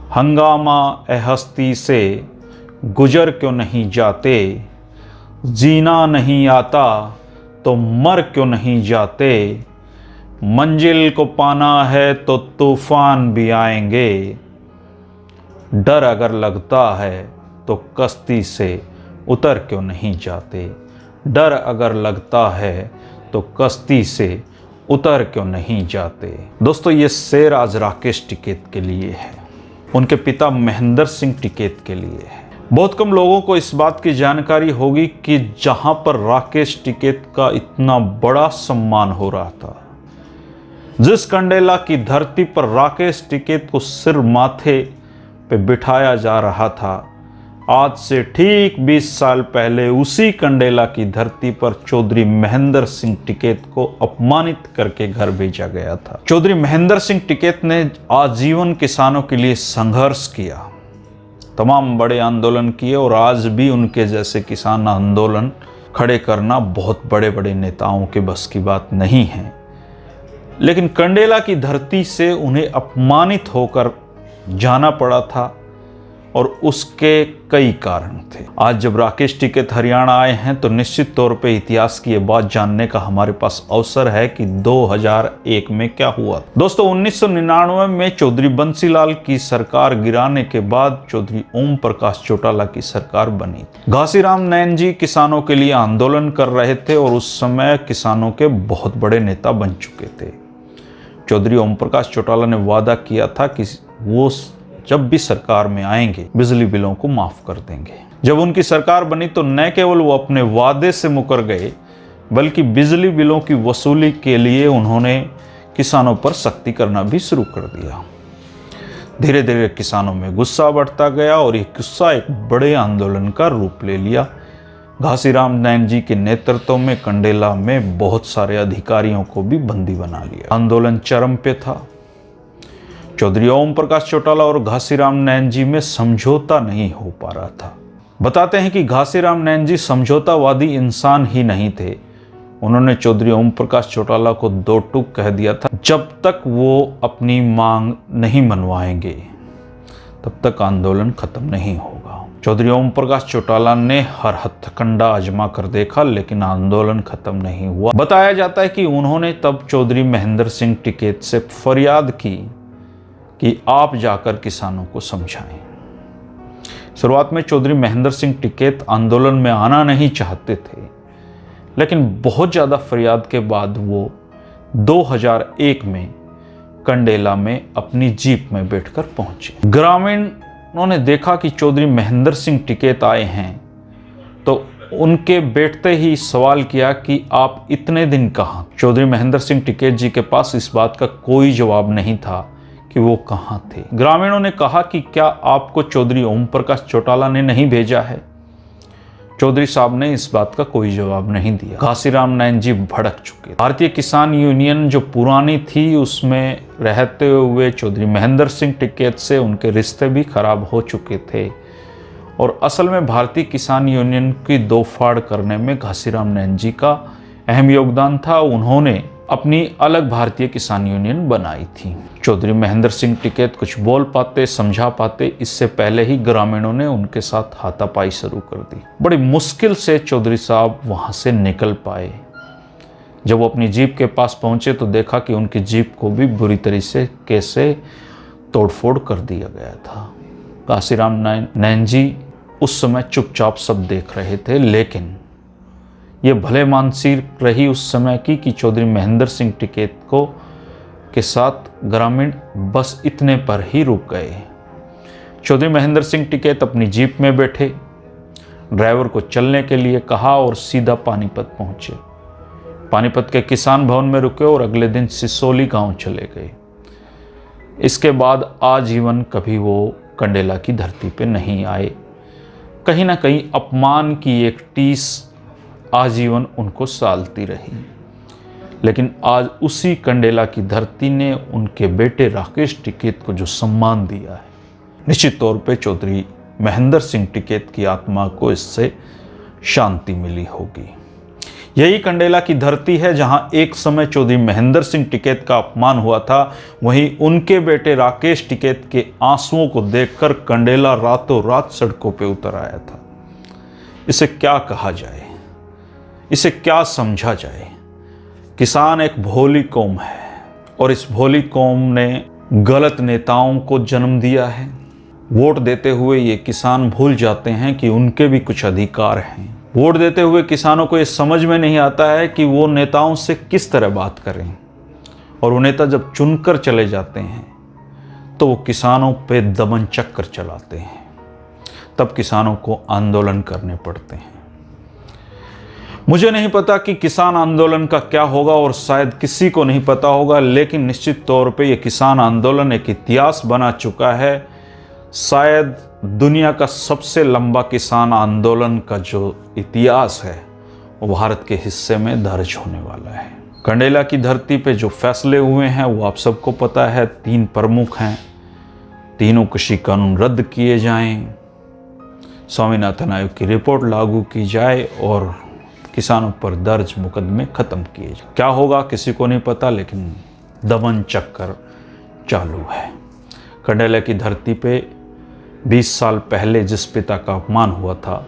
हंगामा ए हस्ती से गुजर क्यों नहीं जाते, जीना नहीं आता तो मर क्यों नहीं जाते, मंजिल को पाना है तो तूफान भी आएंगे, डर अगर लगता है तो कश्ती से उतर क्यों नहीं जाते, डर अगर लगता है तो कश्ती से उतर क्यों नहीं जाते। दोस्तों, ये शेर आज राकेश टिकैत के लिए है, उनके पिता महेंद्र सिंह टिकैत के लिए है। बहुत कम लोगों को इस बात की जानकारी होगी कि जहां पर राकेश टिकैत का इतना बड़ा सम्मान हो रहा था, जिस कंडेला की धरती पर राकेश टिकैत को सिर माथे पे बिठाया जा रहा था, आज से ठीक 20 साल पहले उसी कंडेला की धरती पर चौधरी महेंद्र सिंह टिकैत को अपमानित करके घर भेजा गया था। चौधरी महेंद्र सिंह टिकैत ने आजीवन किसानों के लिए संघर्ष किया, तमाम बड़े आंदोलन किए और आज भी उनके जैसे किसान आंदोलन खड़े करना बहुत बड़े बड़े नेताओं के बस की बात नहीं है। लेकिन कंडेला की धरती से उन्हें अपमानित होकर जाना पड़ा था और उसके कई कारण थे। आज जब राकेश टिकैत हरियाणा आए हैं तो निश्चित तौर पे इतिहास की ये बात जानने का हमारे पास अवसर है कि 2001 में क्या हुआ। दोस्तों, 1999 में चौधरी बंसीलाल की सरकार गिराने के बाद चौधरी ओम प्रकाश चौटाला की सरकार बनी। घासीराम नैन जी किसानों के लिए आंदोलन कर रहे थे और उस समय किसानों के बहुत बड़े नेता बन चुके थे। चौधरी ओम प्रकाश चौटाला ने वादा किया था कि वो जब भी सरकार में आएंगे बिजली बिलों को माफ कर देंगे। जब उनकी सरकार बनी तो न केवल वो अपने वादे से मुकर गए, बल्कि बिजली बिलों की वसूली के लिए उन्होंने किसानों पर सख्ती करना भी शुरू कर दिया। धीरे धीरे किसानों में गुस्सा बढ़ता गया और ये गुस्सा एक बड़े आंदोलन का रूप ले लिया। घासीराम नैन जी के नेतृत्व में कंडेला में बहुत सारे अधिकारियों को भी बंदी बना लिया। आंदोलन चरम पे था। चौधरी ओम प्रकाश चौटाला और घासीराम नैन जी में समझौता नहीं हो पा रहा था। बताते हैं कि घासीराम नैन जी समझौतावादी इंसान ही नहीं थे। उन्होंने चौधरी ओम प्रकाश चौटाला को दो टूक कह दिया था, जब तक वो अपनी मांग नहीं मनवाएंगे तब तक आंदोलन खत्म नहीं होगा। चौधरी ओम प्रकाश चौटाला ने हर हथकंडा आजमा कर देखा, लेकिन आंदोलन खत्म नहीं हुआ। बताया जाता है कि उन्होंने तब चौधरी महेंद्र सिंह टिकैत से फरियाद की कि आप जाकर किसानों को समझाएं। शुरुआत में चौधरी महेंद्र सिंह टिकैत आंदोलन में आना नहीं चाहते थे, लेकिन बहुत ज़्यादा फरियाद के बाद वो 2001 में कंडेला में अपनी जीप में बैठकर पहुंचे। ग्रामीणों ने देखा कि चौधरी महेंद्र सिंह टिकैत आए हैं तो उनके बैठते ही सवाल किया कि आप इतने दिन कहाँ। चौधरी महेंद्र सिंह टिकैत जी के पास इस बात का कोई जवाब नहीं था कि वो कहाँ थे। ग्रामीणों ने कहा कि क्या आपको चौधरी ओम प्रकाश चौटाला ने नहीं भेजा है? चौधरी साहब ने इस बात का कोई जवाब नहीं दिया। घासीराम नैन जी भड़क चुके। भारतीय किसान यूनियन जो पुरानी थी उसमें रहते हुए चौधरी महेंद्र सिंह टिकैत से उनके रिश्ते भी खराब हो चुके थे और असल में भारतीय किसान यूनियन की दो फाड़ करने में घासीराम नैन जी का अहम योगदान था। उन्होंने अपनी अलग भारतीय किसान यूनियन बनाई थी। चौधरी महेंद्र सिंह टिकैत कुछ बोल पाते, समझा पाते, इससे पहले ही ग्रामीणों ने उनके साथ हाथापाई शुरू कर दी। बड़ी मुश्किल से चौधरी साहब वहां से निकल पाए। जब वो अपनी जीप के पास पहुंचे तो देखा कि उनकी जीप को भी बुरी तरह से कैसे तोड़फोड़ कर दिया गया था। घासीराम नैन जी उस समय चुपचाप सब देख रहे थे, लेकिन ये भले मानसी रही उस समय कि चौधरी महेंद्र सिंह टिकैत को के साथ ग्रामीण बस इतने पर ही रुक गए। चौधरी महेंद्र सिंह टिकैत अपनी जीप में बैठे, ड्राइवर को चलने के लिए कहा और सीधा पानीपत पहुंचे। पानीपत के किसान भवन में रुके और अगले दिन सिसोली गांव चले गए। इसके बाद आजीवन कभी वो कंडेला की धरती पे नहीं आए। कहीं ना कहीं अपमान की एक टीस आजीवन उनको सालती रही, लेकिन आज उसी कंडेला की धरती ने उनके बेटे राकेश टिकैत को जो सम्मान दिया है, निश्चित तौर पे चौधरी महेंद्र सिंह टिकैत की आत्मा को इससे शांति मिली होगी। यही कंडेला की धरती है जहां एक समय चौधरी महेंद्र सिंह टिकैत का अपमान हुआ था। वहीं उनके बेटे राकेश टिकैत के आंसुओं को देखकर कंडेला रातों रात सड़कों पे उतर आया था। इसे क्या कहा जाए, इसे क्या समझा जाए। किसान एक भोली कौम है और इस भोली कौम ने गलत नेताओं को जन्म दिया है। वोट देते हुए ये किसान भूल जाते हैं कि उनके भी कुछ अधिकार हैं। वोट देते हुए किसानों को ये समझ में नहीं आता है कि वो नेताओं से किस तरह बात करें, और वो नेता जब चुनकर चले जाते हैं तो वो किसानों पे दमन चक्कर चलाते हैं। तब किसानों को आंदोलन करने पड़ते हैं। मुझे नहीं पता कि किसान आंदोलन का क्या होगा और शायद किसी को नहीं पता होगा, लेकिन निश्चित तौर पे ये किसान आंदोलन एक इतिहास बना चुका है। शायद दुनिया का सबसे लंबा किसान आंदोलन का जो इतिहास है वो भारत के हिस्से में दर्ज होने वाला है। कंडेला की धरती पे जो फैसले हुए हैं वो आप सबको पता है। 3 प्रमुख हैं। तीनों कृषि कानून रद्द किए जाएं, स्वामीनाथन आयोग की रिपोर्ट लागू की जाए और किसानों पर दर्ज मुकदमे खत्म किए जाए। क्या होगा किसी को नहीं पता, लेकिन दमन चक्कर चालू है। कंडेला की धरती पे 20 साल पहले जिस पिता का अपमान हुआ था,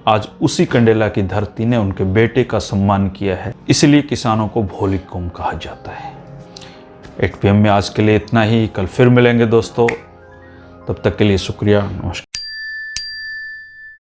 आज उसी कंडेला की धरती ने उनके बेटे का सम्मान किया है। इसलिए किसानों को भोली कौम कहा जाता है। 8 PM में आज के लिए इतना ही। कल फिर मिलेंगे दोस्तों, तब तक के लिए शुक्रिया, नमस्कार।